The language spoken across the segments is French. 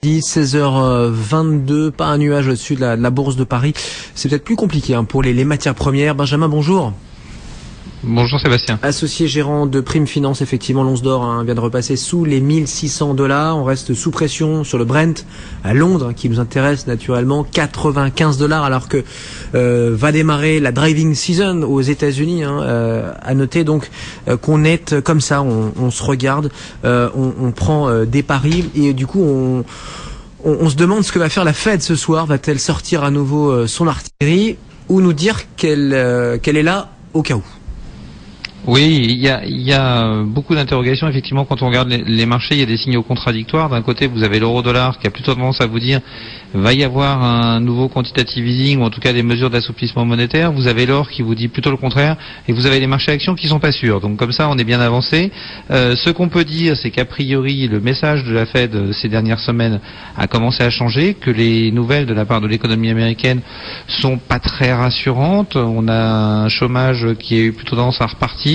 16h22, pas un nuage au-dessus de la bourse de Paris. C'est peut-être plus compliqué pour les matières premières. Benjamin, bonjour. Bonjour Sébastien. Associé gérant de Prime Finance, effectivement, l'once d'or vient de repasser sous les 1600 $. On reste sous pression sur le Brent à Londres, qui nous intéresse naturellement, 95 $, alors que va démarrer la driving season aux États-Unis. À noter donc qu'on est comme ça, on se regarde, on prend des paris et du coup on se demande ce que va faire la Fed ce soir. Va-t-elle sortir à nouveau son artillerie ou nous dire qu'elle est là au cas où? Oui, il y a beaucoup d'interrogations. Effectivement, quand on regarde les marchés, il y a des signaux contradictoires. D'un côté, vous avez l'euro-dollar qui a plutôt tendance à vous dire va y avoir un nouveau quantitative easing ou en tout cas des mesures d'assouplissement monétaire. Vous avez l'or qui vous dit plutôt le contraire et vous avez les marchés actions qui sont pas sûrs. Donc comme ça, on est bien avancé. Ce qu'on peut dire, c'est qu'a priori, le message de la Fed ces dernières semaines a commencé à changer, que les nouvelles de la part de l'économie américaine sont pas très rassurantes. On a un chômage qui a eu plutôt tendance à repartir.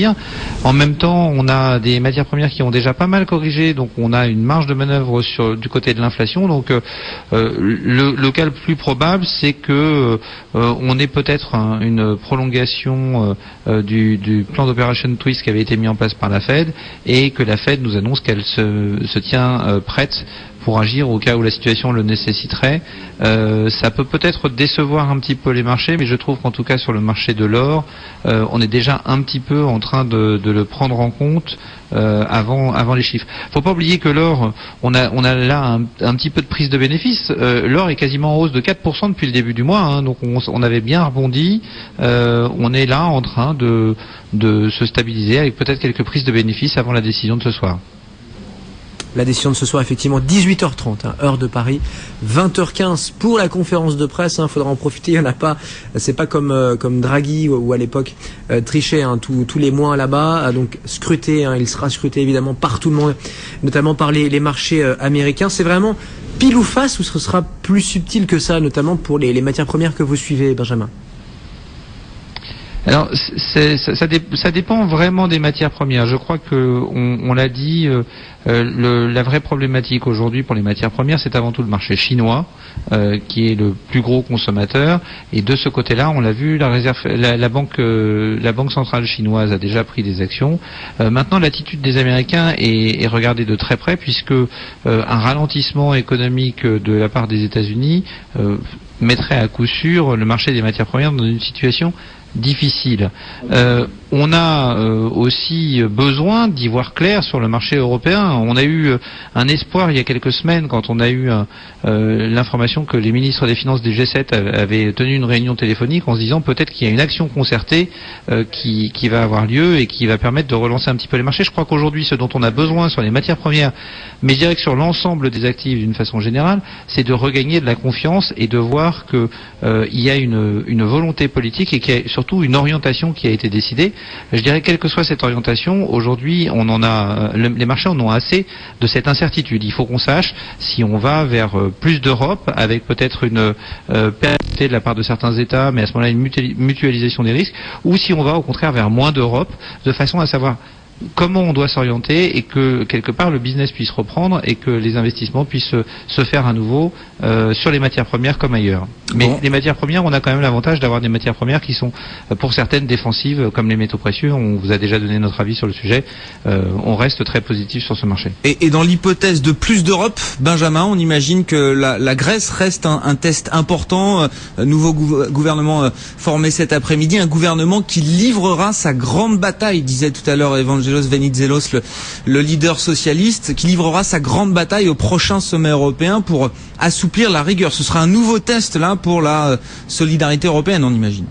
En même temps, on a des matières premières qui ont déjà pas mal corrigé, donc on a une marge de manœuvre du côté de l'inflation. Donc le cas le plus probable, c'est que on ait peut-être une prolongation du plan d'opération Twist qui avait été mis en place par la Fed et que la Fed nous annonce qu'elle se tient prête pour agir au cas où la situation le nécessiterait. Ça peut peut-être décevoir un petit peu les marchés, mais je trouve qu'en tout cas sur le marché de l'or, on est déjà un petit peu en train de le prendre en compte avant les chiffres. Faut pas oublier que l'or, on a là un petit peu de prise de bénéfice. L'or est quasiment en hausse de 4% depuis le début du mois, donc on avait bien rebondi. On est là en train de se stabiliser avec peut-être quelques prises de bénéfices avant la décision de ce soir. La décision de ce soir, effectivement, 18h30, heure de Paris, 20h15 pour la conférence de presse. Faudra en profiter. Il y en a pas. C'est pas comme Draghi ou à l'époque Trichet tous les mois là-bas. Donc scruté. Il sera scruté évidemment par tout le monde, notamment par les marchés américains. C'est vraiment pile ou face ou ce sera plus subtil que ça, notamment pour les matières premières que vous suivez, Benjamin? Alors, ça dépend vraiment des matières premières. Je crois que on l'a dit, la vraie problématique aujourd'hui pour les matières premières, c'est avant tout le marché chinois, qui est le plus gros consommateur. Et de ce côté-là, on l'a vu, la banque centrale chinoise a déjà pris des actions. Maintenant, l'attitude des Américains est regardée de très près, puisque un ralentissement économique de la part des États-Unis mettrait à coup sûr le marché des matières premières dans une situation difficile. On a aussi besoin d'y voir clair sur le marché européen. On a eu un espoir il y a quelques semaines quand on a eu l'information que les ministres des Finances des G7 avaient tenu une réunion téléphonique en se disant peut-être qu'il y a une action concertée qui va avoir lieu et qui va permettre de relancer un petit peu les marchés. Je crois qu'aujourd'hui, ce dont on a besoin sur les matières premières, mais je dirais que sur l'ensemble des actifs d'une façon générale, c'est de regagner de la confiance et de voir que il y a une volonté politique et qu'il y a surtout une orientation qui a été décidée. Je dirais, quelle que soit cette orientation, aujourd'hui, les marchés en ont assez de cette incertitude. Il faut qu'on sache si on va vers plus d'Europe, avec peut-être une pérennité de la part de certains États, mais à ce moment-là une mutualisation des risques, ou si on va au contraire vers moins d'Europe, de façon à savoir comment on doit s'orienter et que quelque part le business puisse reprendre et que les investissements puissent se faire à nouveau sur les matières premières comme ailleurs. Mais les matières premières, on a quand même l'avantage d'avoir des matières premières qui sont pour certaines défensives comme les métaux précieux. On vous a déjà donné notre avis sur le sujet. On reste très positif sur ce marché. Et dans l'hypothèse de plus d'Europe, Benjamin, on imagine que la Grèce reste un test important. Nouveau gouvernement formé cet après-midi, un gouvernement qui livrera sa grande bataille, disait tout à l'heure Evangelos Venizelos, le leader socialiste, qui livrera sa grande bataille au prochain sommet européen pour assouplir la rigueur. Ce sera un nouveau test là pour la solidarité européenne, on imagine.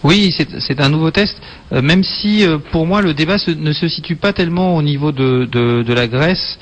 Oui, c'est un nouveau test, même si pour moi le débat ne se situe pas tellement au niveau de la Grèce,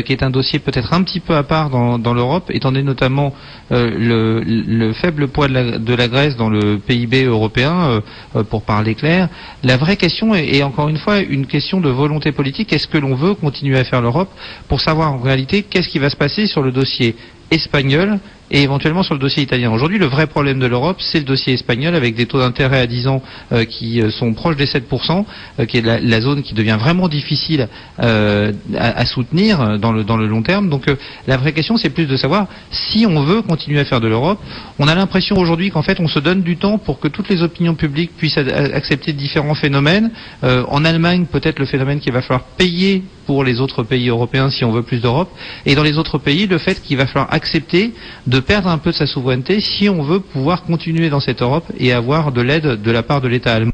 qui est un dossier peut-être un petit peu à part dans l'Europe, étant donné notamment le faible poids de la Grèce dans le PIB européen, pour parler clair. La vraie question est encore une fois une question de volonté politique. Est-ce que l'on veut continuer à faire l'Europe pour savoir en réalité qu'est-ce qui va se passer sur le dossier espagnol et éventuellement sur le dossier italien. Aujourd'hui, le vrai problème de l'Europe, c'est le dossier espagnol avec des taux d'intérêt à 10 ans qui sont proches des 7%, qui est la zone qui devient vraiment difficile à soutenir dans le long terme. Donc la vraie question, c'est plus de savoir si on veut continuer à faire de l'Europe. On a l'impression aujourd'hui qu'en fait, on se donne du temps pour que toutes les opinions publiques puissent accepter différents phénomènes. En Allemagne, peut-être le phénomène qu'il va falloir payer pour les autres pays européens si on veut plus d'Europe, et dans les autres pays, le fait qu'il va falloir accepter de perdre un peu de sa souveraineté si on veut pouvoir continuer dans cette Europe et avoir de l'aide de la part de l'État allemand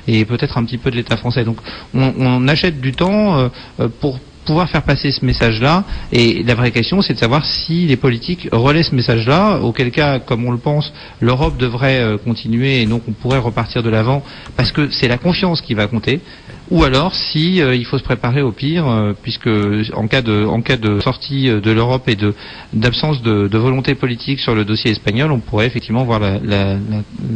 et peut-être un petit peu de l'État français. Donc on achète du temps pour pouvoir faire passer ce message-là, et la vraie question, c'est de savoir si les politiques relaient ce message-là, auquel cas, comme on le pense, l'Europe devrait continuer et donc on pourrait repartir de l'avant, parce que c'est la confiance qui va compter, ou alors si il faut se préparer au pire, puisque en cas de sortie de l'Europe et d'absence de volonté politique sur le dossier espagnol, on pourrait effectivement voir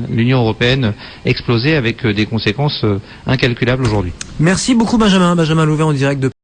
l'Union européenne exploser avec des conséquences incalculables aujourd'hui. Merci beaucoup Benjamin Louvet en direct de